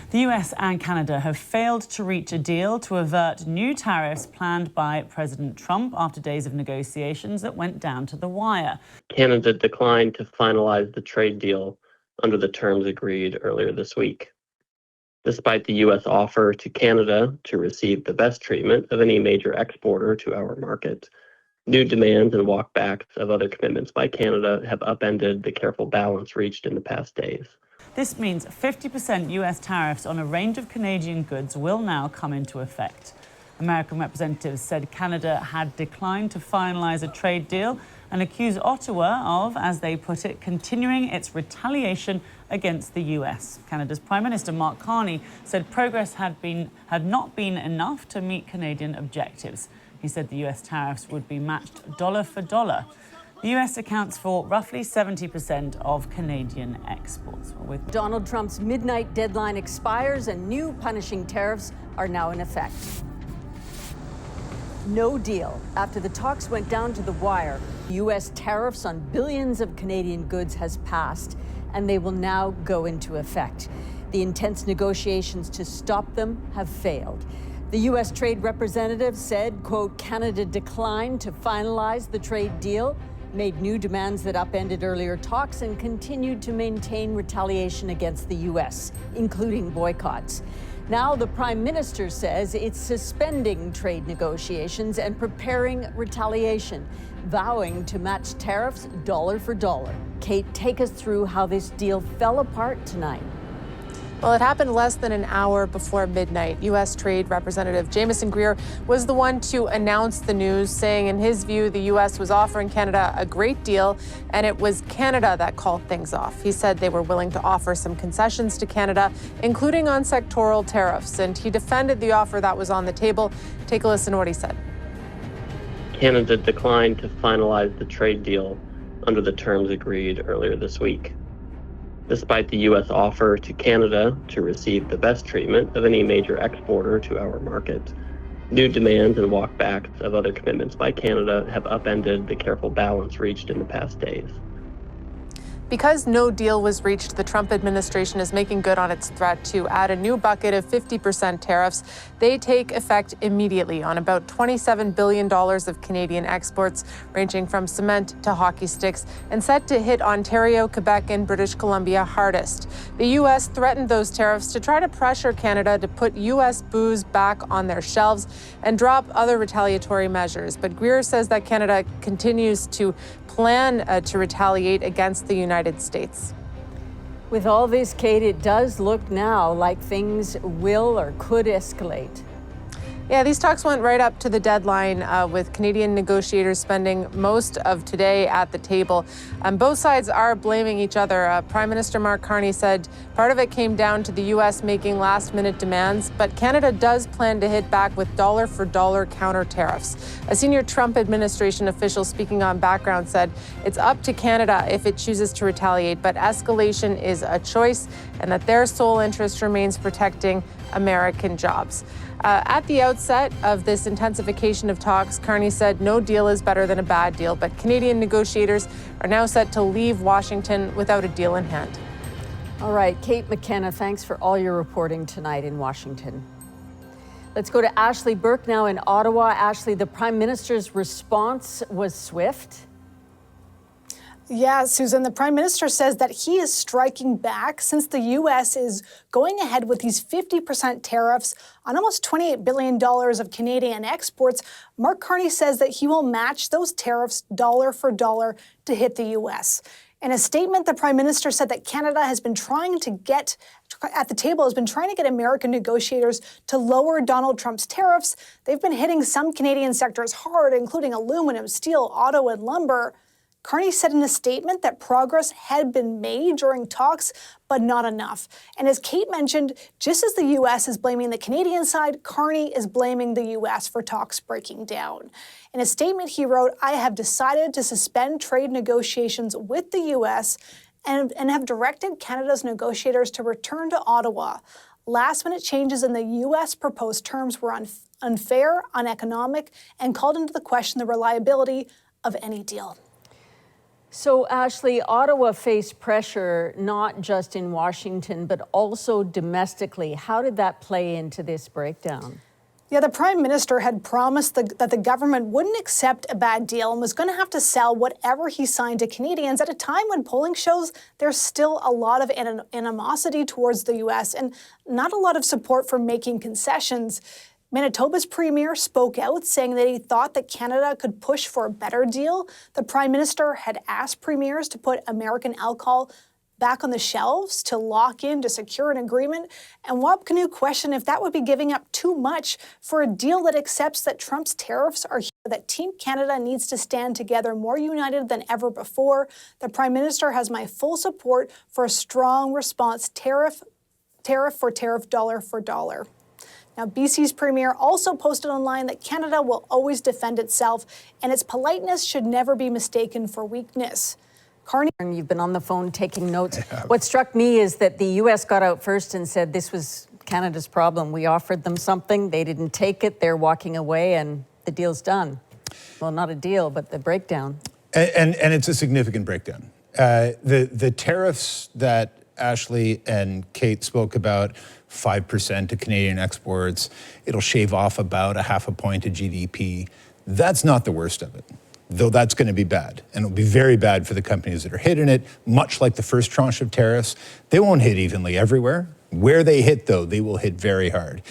The U.S. and Canada have failed to reach a deal to avert new tariffs planned by President Trump after days of negotiations that went down to the wire. Canada declined to finalize the trade deal under the terms agreed earlier this week. Despite the U.S. offer to Canada to receive the best treatment of any major exporter to our market, new demands and walkbacks of other commitments by Canada have upended the careful balance reached in the past days. This means 50% U.S. tariffs on a range of Canadian goods will now come into effect. American representatives said Canada had declined to finalize a trade deal and accused Ottawa of, as they put it, continuing its retaliation against the U.S. Canada's Prime Minister Mark Carney said progress had not been enough to meet Canadian objectives. He said the U.S. tariffs would be matched dollar for dollar. The U.S. accounts for roughly 70% of Canadian exports. With Donald Trump's midnight deadline expires and new punishing tariffs are now in effect. No deal. After the talks went down to the wire, U.S. tariffs on billions of Canadian goods has passed, and they will now go into effect. The intense negotiations to stop them have failed. The U.S. Trade Representative said, quote, Canada declined to finalize the trade deal, made new demands that upended earlier talks, and continued to maintain retaliation against the U.S., including boycotts. Now the Prime Minister says it's suspending trade negotiations and preparing retaliation, vowing to match tariffs dollar for dollar. Kate, take us through how this deal fell apart tonight. Well, it happened less than an hour before midnight. U.S. Trade Representative Jamieson Greer was the one to announce the news, saying in his view, the U.S. was offering Canada a great deal, and it was Canada that called things off. He said they were willing to offer some concessions to Canada, including on sectoral tariffs, and he defended the offer that was on the table. Take a listen to what he said. Canada declined to finalize the trade deal under the terms agreed earlier this week. Despite the U.S. offer to Canada to receive the best treatment of any major exporter to our market, new demands and walkbacks of other commitments by Canada have upended the careful balance reached in the past days. Because no deal was reached, the Trump administration is making good on its threat to add a new bucket of 50% tariffs. They take effect immediately on about $27 billion of Canadian exports, ranging from cement to hockey sticks, and set to hit Ontario, Quebec, and British Columbia hardest. The U.S. threatened those tariffs to try to pressure Canada to put U.S. booze back on their shelves and drop other retaliatory measures. But Greer says that Canada continues to plan to retaliate against the United States. With all this, Kate, it does look now like things will or could escalate. Yeah, these talks went right up to the deadline with Canadian negotiators spending most of today at the table. Both sides are blaming each other. Prime Minister Mark Carney said part of it came down to the U.S. making last-minute demands, but Canada does plan to hit back with dollar-for-dollar counter tariffs. A senior Trump administration official speaking on background said it's up to Canada if it chooses to retaliate, but escalation is a choice and that their sole interest remains protecting American jobs. At the outset of this intensification of talks, Carney said no deal is better than a bad deal, but Canadian negotiators are now set to leave Washington without a deal in hand. All right, Kate McKenna, thanks for all your reporting tonight in Washington. Let's go to Ashley Burke now in Ottawa. Ashley, the Prime Minister's response was swift. Yeah, Susan, the Prime Minister says that he is striking back since the U.S. is going ahead with these 50% tariffs on almost $28 billion of Canadian exports. Mark Carney says that he will match those tariffs dollar for dollar to hit the U.S. In a statement, the Prime Minister said that Canada has been trying to get American negotiators to lower Donald Trump's tariffs. They've been hitting some Canadian sectors hard, including aluminum, steel, auto, and lumber. Carney said in a statement that progress had been made during talks, but not enough. And as Kate mentioned, just as the U.S. is blaming the Canadian side, Carney is blaming the U.S. for talks breaking down. In a statement he wrote, I have decided to suspend trade negotiations with the U.S. and have directed Canada's negotiators to return to Ottawa. Last-minute changes in the U.S. proposed terms were unfair, uneconomic, and called into the question the reliability of any deal. So, Ashley, Ottawa faced pressure not just in Washington, but also domestically. How did that play into this breakdown? Yeah, the Prime Minister had promised that the government wouldn't accept a bad deal and was going to have to sell whatever he signed to Canadians at a time when polling shows there's still a lot of animosity towards the U.S. and not a lot of support for making concessions. Manitoba's premier spoke out, saying that he thought that Canada could push for a better deal. The Prime Minister had asked premiers to put American alcohol back on the shelves, to lock in, to secure an agreement. And Wab Kinew questioned if that would be giving up too much for a deal that accepts that Trump's tariffs are here, that Team Canada needs to stand together more united than ever before. The Prime Minister has my full support for a strong response, tariff for tariff, dollar for dollar. Now, BC's Premier also posted online that Canada will always defend itself and its politeness should never be mistaken for weakness. Carney. You've been on the phone taking notes. What struck me is that the U.S. got out first and said this was Canada's problem. We offered them something, they didn't take it, they're walking away, and the deal's done. Well, not a deal, but the breakdown. And it's a significant breakdown. The tariffs that Ashley and Kate spoke about, 5% to Canadian exports, it'll shave off about a half a point of GDP. That's not the worst of it, though that's going to be bad. And it'll be very bad for the companies that are hit in it, much like the first tranche of tariffs. They won't hit evenly everywhere. Where they hit, though, they will hit very hard.